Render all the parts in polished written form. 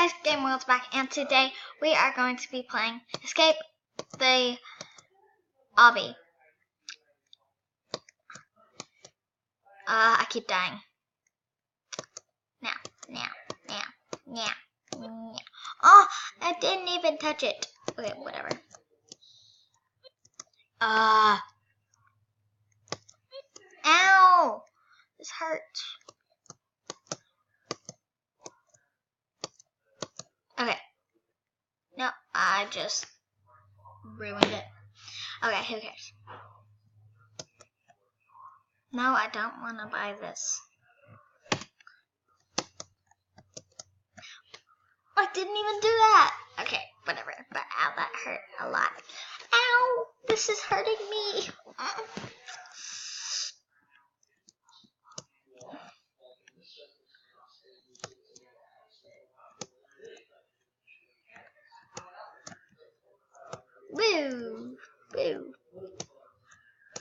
guys, Game World's back, and today we are going to be playing Escape the Obby. I keep dying. Now. Oh, I didn't even touch it. Okay, whatever. Ow! This hurts. Okay. No, I just ruined it. Okay, who cares? No, I don't want to buy this. I didn't even do that. Okay, whatever. But ow, that hurt a lot. Ow! This is hurting me. Woo! Woo!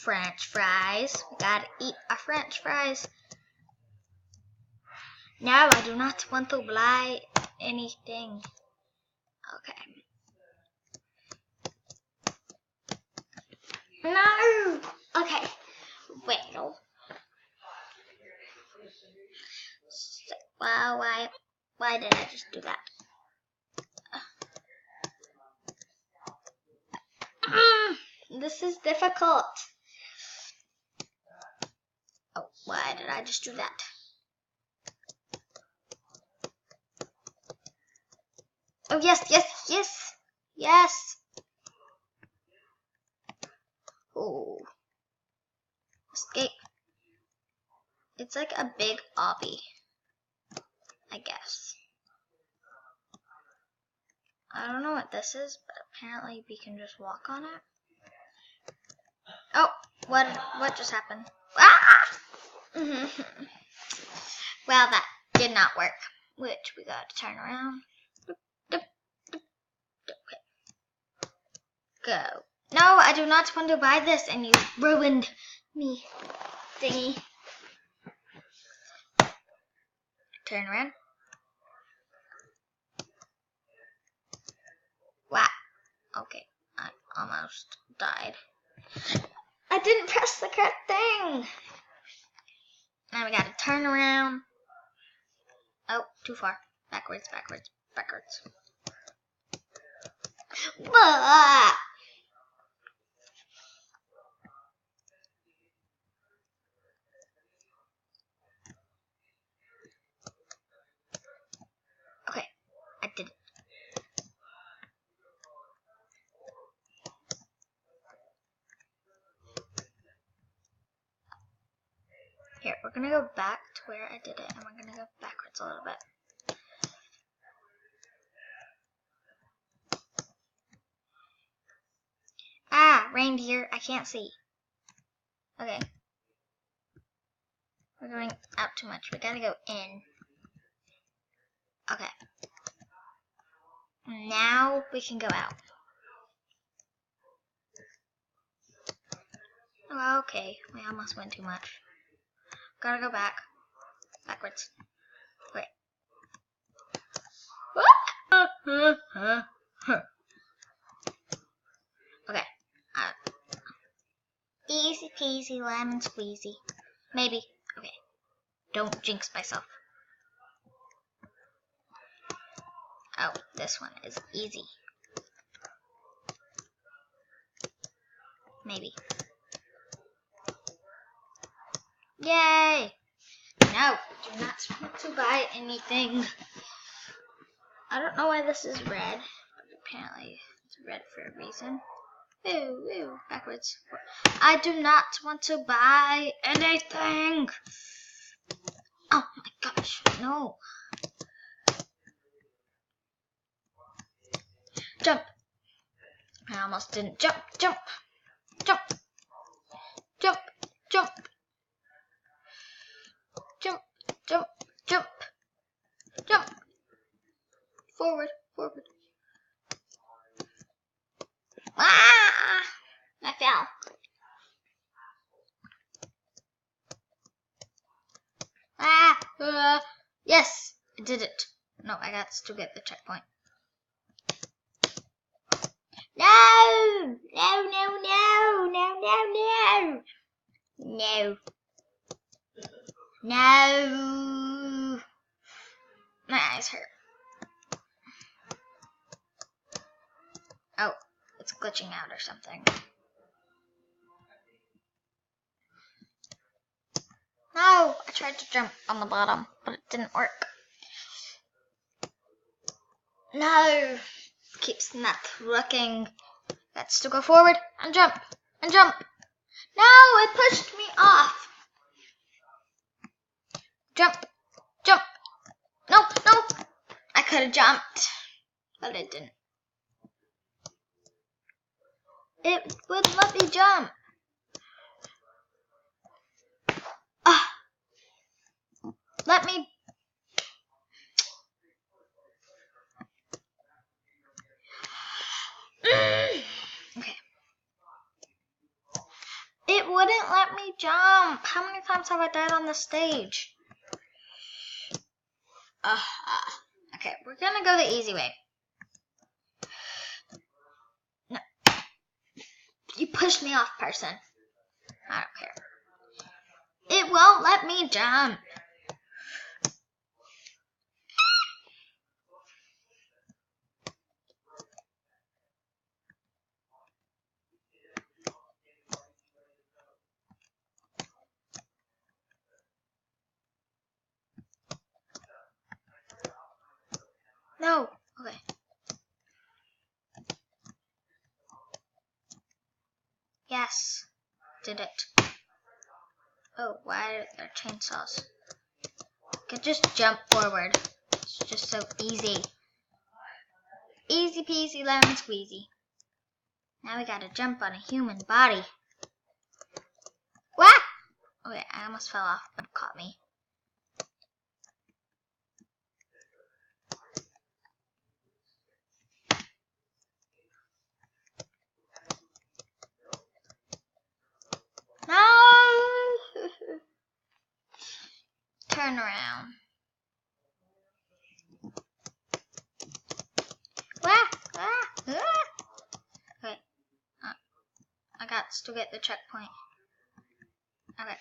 French fries. We gotta eat our French fries. No, I do not want to buy anything. Okay. No! Okay. Well. So, why did I just do that? This is difficult. Oh, why did I just do that? Oh, yes. Oh. Escape. It's like a big obby, I guess. I don't know what this is, but apparently we can just walk on it. Oh, what just happened? Ah! Well, that did not work, which we got to turn around. Go. No, I do not want to buy this, and you ruined me, thingy. Turn around. Wow. Okay, I almost died. I didn't press the correct thing. Now we gotta turn around. Oh, too far. Backwards. Blah! Okay, I did it. Here, we're gonna go back to where I did it, and we're gonna go backwards a little bit. Ah, reindeer, I can't see. Okay. We're going out too much. We gotta go in. Okay. Now we can go out. Oh, okay. We almost went too much. Gotta go back. Backwards. Wait. Okay. Easy peasy lemon squeezy. Maybe. Okay. Don't jinx myself. Oh, this one is easy. Maybe. Yay! No, do not want to buy anything. I don't know why this is red, but apparently it's red for a reason. Woo, backwards. I do not want to buy anything. Oh my gosh, no. Jump. I almost didn't jump. Jump. Forward. Ah! I fell. Yes, I did it. No, I got to get the checkpoint. No! No, no, no! No, no, no! No. No! My eyes hurt. Oh, it's glitching out or something. No! I tried to jump on the bottom, but it didn't work. No! Keeps not working. Got to go forward and jump and jump. No! It pushed me off. Jump! Jump! No! No! I could have jumped, but it didn't. It wouldn't let me jump. Let me. Okay. It wouldn't let me jump. How many times have I died on this stage? Okay, we're gonna go the easy way. No. You pushed me off, person. I don't care. It won't let me jump. No. Okay. Yes. Did it. Oh, why are there chainsaws? I could just jump forward. It's just so easy. Easy peasy lemon squeezy. Now we gotta jump on a human body. What? Okay, I almost fell off, but it caught me. No! Turn around. Okay. I got to get the checkpoint. Okay.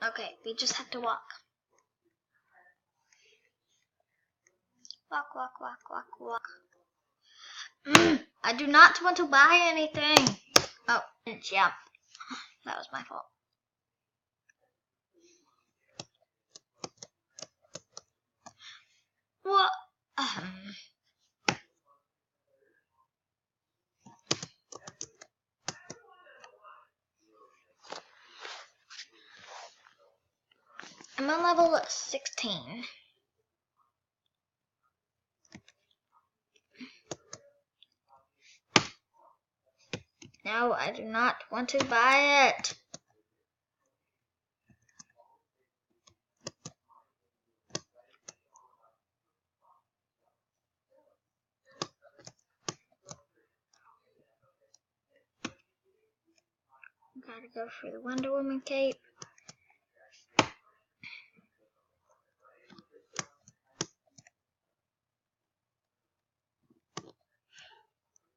Okay, we just have to walk. Walk, walk, walk, walk, walk. I do not want to buy anything. Oh, didn't jump. That was my fault. What? I'm on level 16. No, I do not want to buy it. Gotta go for the Wonder Woman cape.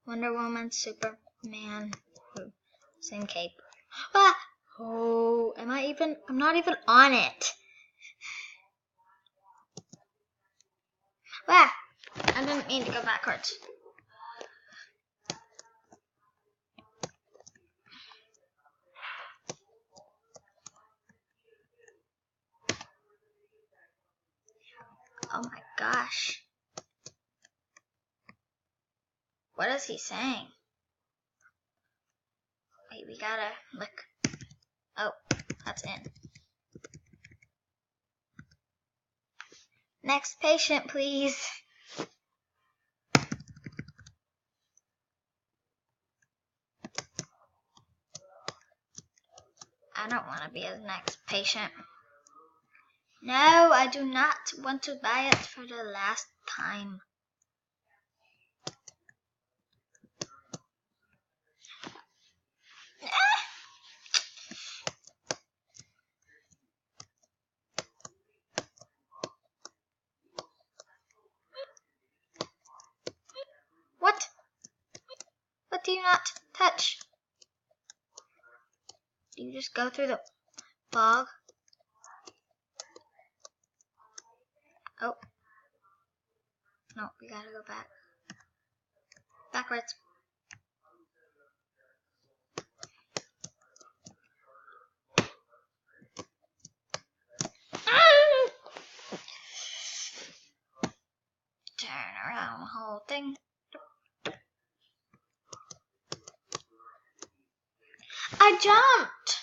Wonder Woman, Superman, same cape. Ah! Oh, I'm not even on it. Ah! I didn't mean to go backwards. Oh my gosh. What is he saying? Wait, we gotta look. Oh, that's in. Next patient, please. I don't want to be the next patient. No, I do not want to buy it for the last time. just go through the fog. Oh. No, we gotta go back. Backwards. Turn around the whole thing. I jumped!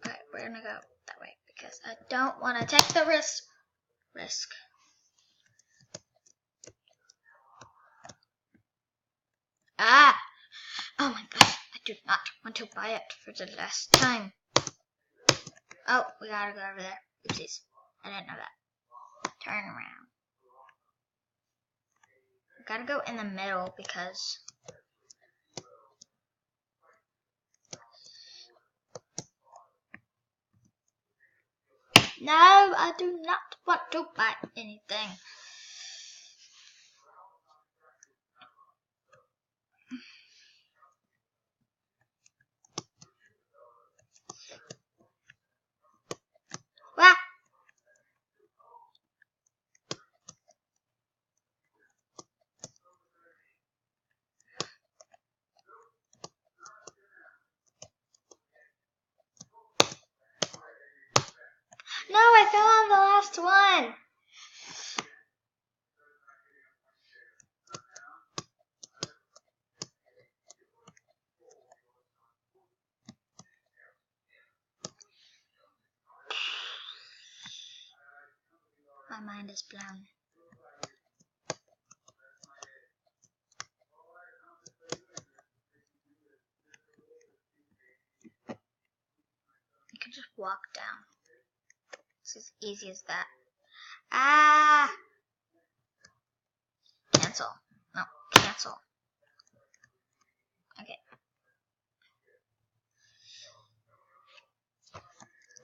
Alright, we're gonna go that way because I don't want to take the risk. Ah! Oh my god, I do not want to buy it for the last time. Oh, we gotta go over there. Oopsies. I didn't know that. Turn around. We gotta go in the middle because... No, I do not want to buy anything. Wah! No, I fell on the last one. My mind is blown. You can just walk down. It's as easy as that. Ah! Cancel. No, cancel. Okay.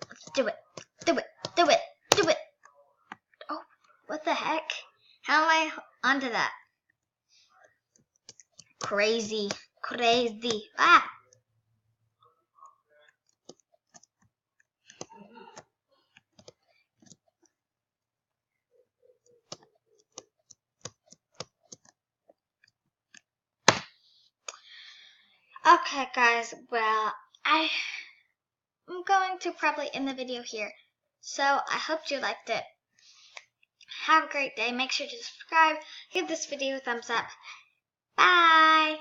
Let's do it. Do it. Do it. Do it. Oh, what the heck? How am I onto that? Crazy. Crazy. Ah! Okay, guys. Well, I'm going to probably end the video here. So, I hope you liked it. Have a great day. Make sure to subscribe. Give this video a thumbs up. Bye!